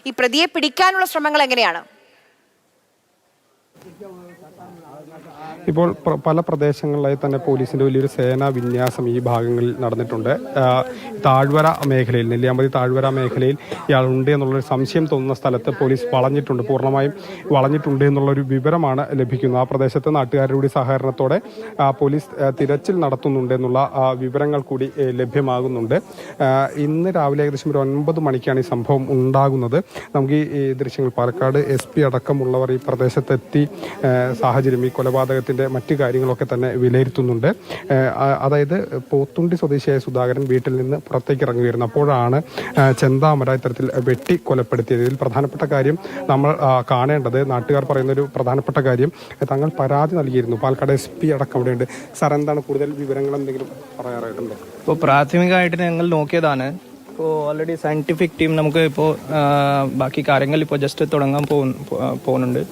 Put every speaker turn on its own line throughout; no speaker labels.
ഈ പ്രതിയെ പിടിക്കാനുള്ള ശ്രമങ്ങൾ എങ്ങനെയാണ്?
ഇപ്പോൾ പല പ്രദേശങ്ങളിലായി തന്നെ പോലീസിന്റെ വലിയൊരു സേനാ വിന്യാസം ഈ ഭാഗങ്ങളിൽ നടന്നിട്ടുണ്ട്. താഴ്വര മേഖലയിൽ, നെല്ലിയാമ്പതി താഴ്വര മേഖലയിൽ ഇയാളുണ്ട് എന്നുള്ളൊരു സംശയം തോന്നുന്ന സ്ഥലത്ത് പോലീസ് വളഞ്ഞിട്ടുണ്ട്, പൂർണ്ണമായും വളഞ്ഞിട്ടുണ്ട് എന്നുള്ളൊരു വിവരമാണ് ലഭിക്കുന്നത്. ആ പ്രദേശത്ത് നാട്ടുകാരുടെ കൂടി സഹകരണത്തോടെ പോലീസ് തിരച്ചിൽ നടത്തുന്നുണ്ട് എന്നുള്ള വിവരങ്ങൾ കൂടി ലഭ്യമാകുന്നുണ്ട്. ഇന്ന് രാവിലെ ഏകദേശം ഒരു 9 മണിക്കാണ് ഈ സംഭവം ഉണ്ടാകുന്നത്. നമുക്ക് ഈ ദൃശ്യങ്ങൾ പാലക്കാട് SP അടക്കമുള്ളവർ ഈ പ്രദേശത്തെത്തി സാഹചര്യം, ഈ കൊലപാതകത്തിന്റെ മറ്റു കാര്യങ്ങളൊക്കെ തന്നെ വിലയിരുത്തുന്നുണ്ട്. അതായത് പോത്തുണ്ടി സ്വദേശിയായ സുധാകരൻ വീട്ടിൽ നിന്ന് പുറത്തേക്ക് ഇറങ്ങുകയായിരുന്നു. അപ്പോഴാണ് ചെന്താമര ഇത്തരത്തിൽ വെട്ടി കൊലപ്പെടുത്തിയത്. ഇതിൽ പ്രധാനപ്പെട്ട കാര്യം നമ്മൾ കാണേണ്ടത്, നാട്ടുകാർ പറയുന്ന ഒരു പ്രധാനപ്പെട്ട കാര്യം, തങ്ങൾ പരാതി നൽകിയിരുന്നു. പാലക്കാട് SP അടക്കം അവിടെയുണ്ട്. സാർ, എന്താണ് കൂടുതൽ വിവരങ്ങൾ എന്തെങ്കിലും പറയാറായിട്ടുണ്ടോ?
ഇപ്പോൾ പ്രാഥമികമായിട്ട് ഞങ്ങൾ നോക്കിയതാണ്. ഇപ്പോൾ ഓൾറെഡി സയന്റിഫിക് ടീം നമുക്ക് ഇപ്പോൾ ബാക്കി കാര്യങ്ങൾ ഇപ്പോൾ ജസ്റ്റ് തുടങ്ങാൻ പോകുന്നുണ്ട്.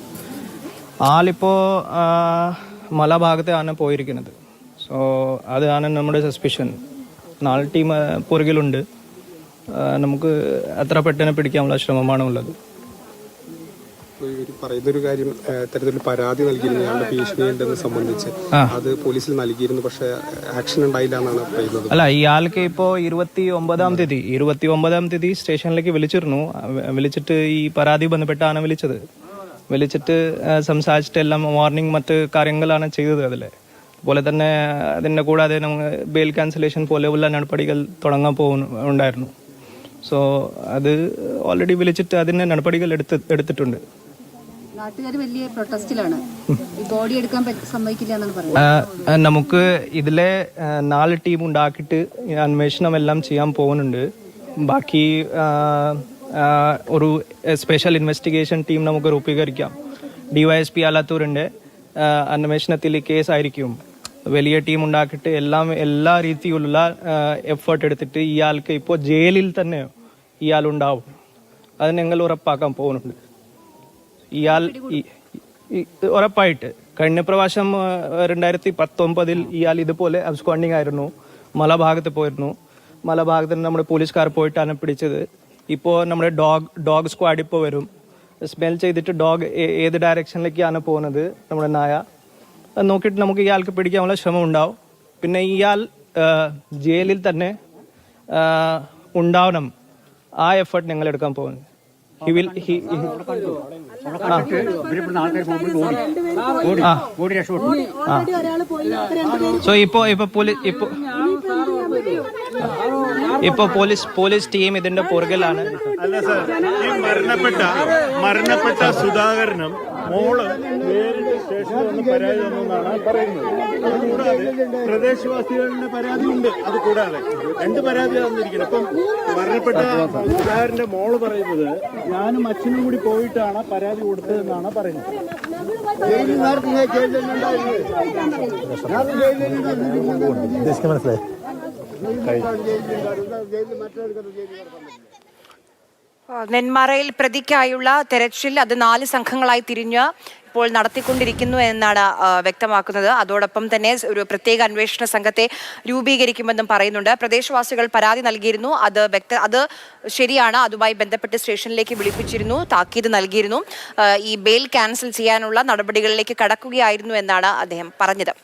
ആളിപ്പോൾ മലഭാഗത്താണ് പോയിരിക്കുന്നത്. സോ അതാണ് നമ്മുടെ സസ്പിഷൻ. 4 ടീം പുറകിലുണ്ട്. നമുക്ക് അത്ര പെട്ടെന്ന് പിടിക്കാനുള്ള ശ്രമമാണ് ഉള്ളത്.
പറയുന്നൊരു കാര്യം, ഇത്തരത്തിൽ പരാതി നൽകിയിരുന്നു ഇയാളുടെ ഭീഷണിയുണ്ടെന്ന് സംബന്ധിച്ച്. അത് പോലീസിൽ നൽകിയിരുന്നു, പക്ഷെ ആക്ഷൻ ഉണ്ടായില്ല എന്നാണ് പറയുന്നത്.
അല്ല, ഇയാൾക്ക് ഇപ്പോൾ 29-ാം തീയതി സ്റ്റേഷനിലേക്ക് വിളിച്ചിട്ട് ഈ പരാതി ബന്ധപ്പെട്ടാണ് വിളിച്ചിട്ട് സംസാരിച്ചിട്ട് എല്ലാം വാർണിംഗ് മറ്റ് കാര്യങ്ങളാണ് ചെയ്തത്. അതുപോലെ തന്നെ അതിൻ്റെ കൂടാതെ നമുക്ക് ബെയിൽ ക്യാൻസലേഷൻ പോലെയുള്ള നടപടികൾ തുടങ്ങാൻ ഉണ്ടായിരുന്നു. സോ അത് ഓൾറെഡി വിളിച്ചിട്ട് അതിൻ്റെ നടപടികൾ എടുത്തിട്ടുണ്ട്.
നാട്ടുകാർ വലിയ പ്രൊട്ടസ്റ്റിലാണ്. ബോഡി എടുക്കാൻ സമ്മതിക്കില്ല എന്നാണ് പറയുന്നത്.
നമുക്ക് ഇതിലെ 4 ടീം ഉണ്ടാക്കിയിട്ട് അന്വേഷണം എല്ലാം ചെയ്യാൻ പോകുന്നുണ്ട്. ബാക്കി ഒരു സ്പെഷ്യൽ ഇൻവെസ്റ്റിഗേഷൻ ടീം നമുക്ക് രൂപീകരിക്കാം. DYSP ആലത്തൂരിൻ്റെ അന്വേഷണത്തിൽ കേസായിരിക്കും. വലിയ ടീം ഉണ്ടാക്കിയിട്ട് എല്ലാ രീതിയിലുള്ള എഫേർട്ട് എടുത്തിട്ട് ഇയാൾക്ക് ഇപ്പോൾ ജയിലിൽ തന്നെ ഇയാളുണ്ടാവും. അത് ഞങ്ങൾ ഉറപ്പാക്കാൻ പോകുന്നുണ്ട്. ഇയാൾ ഉറപ്പായിട്ട് കഴിഞ്ഞ പ്രാവശ്യം 2019 ഇയാൾ ഇതുപോലെ അബ്സ്കോണ്ടിങ് ആയിരുന്നു. മലഭാഗത്ത് പോയിരുന്നു. മലഭാഗത്ത് നമ്മുടെ പോലീസുകാർ പോയിട്ടാണ് പിടിച്ചത്. ഇപ്പോൾ നമ്മുടെ ഡോഗ് സ്ക്വാഡ് ഇപ്പോൾ വരും. സ്മെൽ ചെയ്തിട്ട് ഡോഗ് ഏത് ഡയറക്ഷനിലേക്കാണ് പോകുന്നത്, നമ്മുടെ നായ, അത് നോക്കിയിട്ട് നമുക്ക് ഇയാൾക്ക് പിടിക്കാനുള്ള ശ്രമം ഉണ്ടാവും. പിന്നെ ഇയാൾ ജയിലിൽ തന്നെ ഉണ്ടാവണം. ആ എഫേർട്ട് ഞങ്ങൾ എടുക്കാൻ പോകുന്നത്. സോ ഇപ്പൊ പോലീസ് ടീം ഇതിന്റെ പുറകിലാണ്.
അല്ല സാർ, ഈ മരണപ്പെട്ട സുധാകരനും മോള് നേരിട്ട് സ്റ്റേഷനിൽ വന്ന് പരാതി തന്നെന്നാണ് പറയുന്നത്. അതുകൂടാതെ പ്രദേശവാസികളുടെ പരാതിയുണ്ട്. അത് കൂടാതെ 2 പരാതി തന്നിരിക്കുന്നത്. അപ്പം മരണപ്പെട്ട സുധാകരന്റെ മോള് പറയുന്നത് ഞാനും അച്ഛനും കൂടി പോയിട്ടാണ് പരാതി കൊടുത്തതെന്നാണ് പറയുന്നത്. മനസ്സിലായി.
നെന്മാറയിൽ പ്രതിക്കായുള്ള തെരച്ചിൽ അത് 4 സംഘങ്ങളായി തിരിഞ്ഞ് ഇപ്പോൾ നടത്തിക്കൊണ്ടിരിക്കുന്നു എന്നാണ് വ്യക്തമാക്കുന്നത്. അതോടൊപ്പം തന്നെ ഒരു പ്രത്യേക അന്വേഷണ സംഘത്തെ രൂപീകരിക്കുമെന്നും പറയുന്നുണ്ട്. പ്രദേശവാസികൾ പരാതി നൽകിയിരുന്നു. അത് ശരിയാണ്. അതുമായി ബന്ധപ്പെട്ട് സ്റ്റേഷനിലേക്ക് വിളിപ്പിച്ചിരുന്നു, താക്കീത് നൽകിയിരുന്നു. ഈ ബെയിൽ ക്യാൻസൽ ചെയ്യാനുള്ള നടപടികളിലേക്ക് കടക്കുകയായിരുന്നു എന്നാണ് അദ്ദേഹം പറഞ്ഞത്.